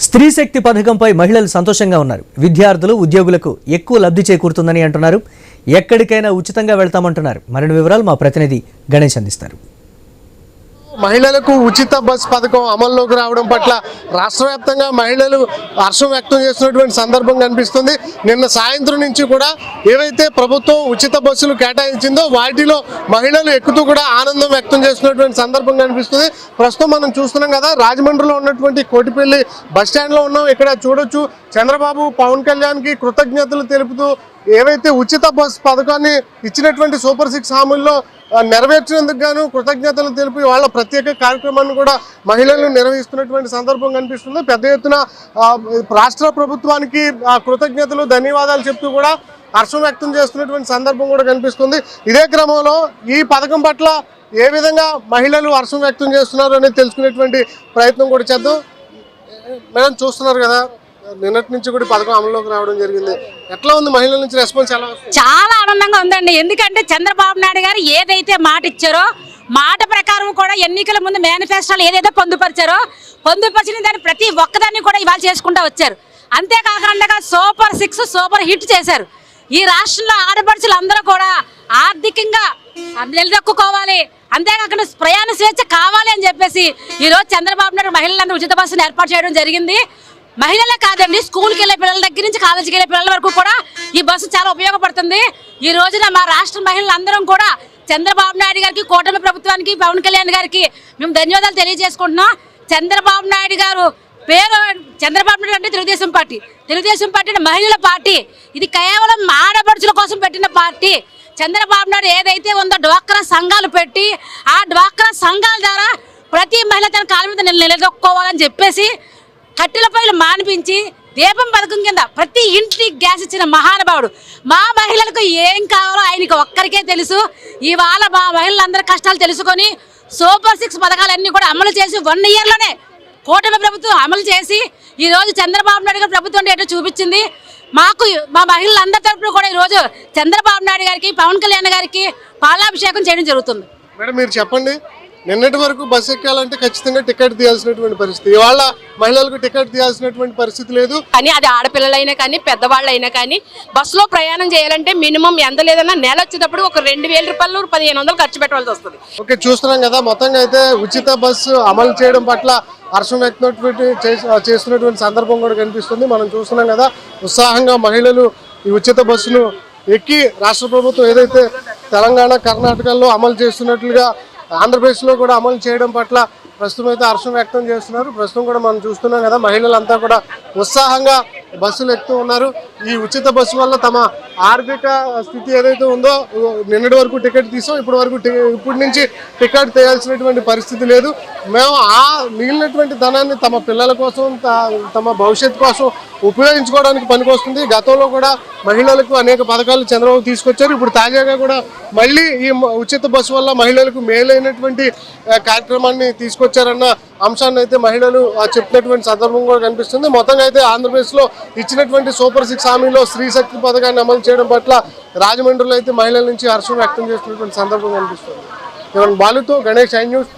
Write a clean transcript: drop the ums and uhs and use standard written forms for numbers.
స్త్రీ శక్తి పథకంపై మహిళలు సంతోషంగా ఉన్నారు. విద్యార్థులు ఉద్యోగులకు ఎక్కువ లబ్ధి చేకూరుతుందని అంటున్నారు. ఎక్కడికైనా ఉచితంగా వెళ్తామంటున్నారు. మరిన్ని వివరాలు మా ప్రతినిధి గణేష్ అందిస్తారు. మహిళలకు ఉచిత బస్ పథకం అమల్లోకి రావడం పట్ల రాష్ట్ర వ్యాప్తంగా మహిళలు హర్షం వ్యక్తం చేస్తున్నటువంటి సందర్భం కనిపిస్తుంది. నిన్న సాయంత్రం నుంచి కూడా ఏవైతే ప్రభుత్వం ఉచిత బస్సులు కేటాయించిందో వాటిలో మహిళలు ఎక్కుతూ కూడా ఆనందం వ్యక్తం చేస్తున్నటువంటి సందర్భం కనిపిస్తుంది. ప్రస్తుతం మనం చూస్తున్నాం కదా, రాజమండ్రిలో ఉన్నటువంటి కోటిపల్లి బస్ స్టాండ్లో ఉన్నాం. ఇక్కడ చూడొచ్చు, చంద్రబాబు పవన్ కళ్యాణ్కి కృతజ్ఞతలు తెలుపుతూ ఏవైతే ఉచిత బస్ పథకాన్ని ఇచ్చినటువంటి సూపర్ 6 హామీల్లో నెరవేర్చినందుకు గాను కృతజ్ఞతలు తెలిపి వాళ్ళ ప్రత్యేక కార్యక్రమాన్ని కూడా మహిళలు నిర్వహిస్తున్నటువంటి సందర్భం కనిపిస్తుంది. పెద్ద ఎత్తున రాష్ట్ర ప్రభుత్వానికి కృతజ్ఞతలు ధన్యవాదాలు చెప్తూ కూడా హర్షం వ్యక్తం చేస్తున్నటువంటి సందర్భం కూడా కనిపిస్తుంది. ఇదే క్రమంలో ఈ పథకం పట్ల ఏ విధంగా మహిళలు హర్షం వ్యక్తం చేస్తున్నారు అనేది తెలుసుకునేటువంటి ప్రయత్నం కూడా చేద్దాం. మేడం, చూస్తున్నారు కదా, నిన్నటి నుంచి కూడా పథకం అమల్లోకి రావడం జరిగింది. ఎట్లా ఉంది మహిళల నుంచి రెస్పాన్స్? చాలా ఆనందంగా ఉందండి. ఎందుకంటే చంద్రబాబు నాయుడు గారు ఏదైతే మాట ఇచ్చారో మాట ప్రకారం కూడా ఎన్నికల ముందు మేనిఫెస్టోలు ఏదైతే పొందుపరిచిన దాన్ని ప్రతి ఒక్కదాన్ని కూడా ఇవాళ చేసుకుంటూ వచ్చారు. అంతేకాకుండా సూపర్ 6 సూపర్ హిట్ చేశారు. ఈ రాష్ట్రంలో ఆడపడుచులు అందరూ కూడా ఆర్థికంగా నిలదొక్కుకోవాలి, అంతేకాకుండా ప్రయాణ స్వేచ్ఛ కావాలి అని చెప్పేసి ఈరోజు చంద్రబాబు నాయుడు మహిళలందరూ ఉచిత బస్సును ఏర్పాటు చేయడం జరిగింది. మహిళలే కాదండి, స్కూల్కి వెళ్ళే పిల్లల దగ్గర నుంచి కాలేజీకి వెళ్ళే పిల్లల వరకు కూడా ఈ బస్సు చాలా ఉపయోగపడుతుంది. ఈ రోజున మా రాష్ట్ర మహిళలందరం కూడా చంద్రబాబు నాయుడు గారికి, కూటమి ప్రభుత్వానికి, పవన్ కళ్యాణ్ గారికి మేము ధన్యవాదాలు తెలియజేసుకుంటున్నాం. చంద్రబాబు నాయుడు గారు పేరు చంద్రబాబు నాయుడు అంటే తెలుగుదేశం పార్టీ మహిళల పార్టీ. ఇది కేవలం ఆడపడుచుల కోసం పెట్టిన పార్టీ. చంద్రబాబు నాయుడు ఏదైతే ఉందో డ్వాక్రా సంఘాలు పెట్టి ఆ డ్వాక్రా సంఘాల ద్వారా ప్రతి మహిళ తన కాళ్ళ మీద నిలదొక్కోవాలని చెప్పేసి కట్టెల పొయ్యిలు మానిపించి దీపం పథకం కింద ప్రతి ఇంటికి గ్యాస్ ఇచ్చిన మహానుభావుడు. మా మహిళలకు ఏం కావాలో ఆయనకి ఒక్కరికే తెలుసు. ఇవాళ మా మహిళలందరి కష్టాలు తెలుసుకొని సూపర్ 6 పథకాలన్నీ కూడా అమలు చేసి 1 ఇయర్లోనే కూటమి ప్రభుత్వం అమలు చేసి ఈరోజు చంద్రబాబు నాయుడు గారి ప్రభుత్వం ఏంటో చూపించింది. మాకు మా మహిళలందరి తరఫున కూడా ఈరోజు చంద్రబాబు నాయుడు గారికి, పవన్ కళ్యాణ్ గారికి పాలాభిషేకం చేయడం జరుగుతుంది. మేడం, మీరు చెప్పండి, నిన్నటి వరకు బస్సు ఎక్కాలంటే ఖచ్చితంగా టికెట్ తీయాల్సినటువంటి పరిస్థితి, ఇవాళ మహిళలకు టికెట్ తీయాల్సినటువంటి పరిస్థితి లేదు. కానీ అది ఆడపిల్లలైనా కానీ పెద్దవాళ్ళైనా కానీ బస్సులో ప్రయాణం చేయాలంటే మినిమం ఎంత లేదన్నా నెల వచ్చేటప్పుడు ఒక 2000 రూపాయలు 1500 ఖర్చు పెట్టాల్సి వస్తుంది. ఓకే, చూస్తున్నాం కదా, మొత్తంగా అయితే ఉచిత బస్సు అమలు చేయడం పట్ల హర్షం వ్యక్తం చేస్తున్నటువంటి సందర్భం కూడా కనిపిస్తుంది. మనం చూస్తున్నాం కదా, ఉత్సాహంగా మహిళలు ఈ ఉచిత బస్సును ఎక్కి రాష్ట్ర ప్రభుత్వం ఏదైతే తెలంగాణ, కర్ణాటకలో అమలు చేస్తున్నట్లుగా ఆంధ్రప్రదేశ్లో కూడా అమలు చేయడం పట్ల ప్రస్తుతం అయితే హర్షం వ్యక్తం చేస్తున్నారు. ప్రస్తుతం కూడా మనం చూస్తున్నాం కదా, మహిళలంతా కూడా ఉత్సాహంగా బస్సులు ఎక్కుతూ ఉన్నారు. ఈ ఉచిత బస్సు వల్ల తమ ఆర్థిక స్థితి ఏదైతే ఉందో, నిన్నటి వరకు టికెట్ తీసాం, ఇప్పటి నుంచి టికెట్ తీయాల్సినటువంటి పరిస్థితి లేదు. మేము ఆ మిగిలినటువంటి ధనాన్ని తమ పిల్లల కోసం, తమ భవిష్యత్తు కోసం ఉపయోగించుకోవడానికి పనికొస్తుంది. గతంలో కూడా మహిళలకు అనేక పథకాలు చంద్రబాబు తీసుకొచ్చారు. ఇప్పుడు తాజాగా కూడా మళ్ళీ ఈ ఉచిత బస్సు వల్ల మహిళలకు మేలైనటువంటి కార్యక్రమాన్ని తీసుకొచ్చారన్న అంశాన్ని అయితే మహిళలు చెప్పినటువంటి సందర్భం కూడా కనిపిస్తుంది. మొత్తంగా అయితే ఆంధ్రప్రదేశ్లో ఇచ్చినటువంటి సూపర్ 6 హామీలో స్త్రీ శక్తి పథకాన్ని అమలు చేయడం పట్ల రాజమండ్రిలో అయితే మహిళల నుంచి హర్షం వ్యక్తం చేస్తున్నటువంటి సందర్భం కనిపిస్తుంది. బాలుతో గణేష్, ఐ న్యూస్.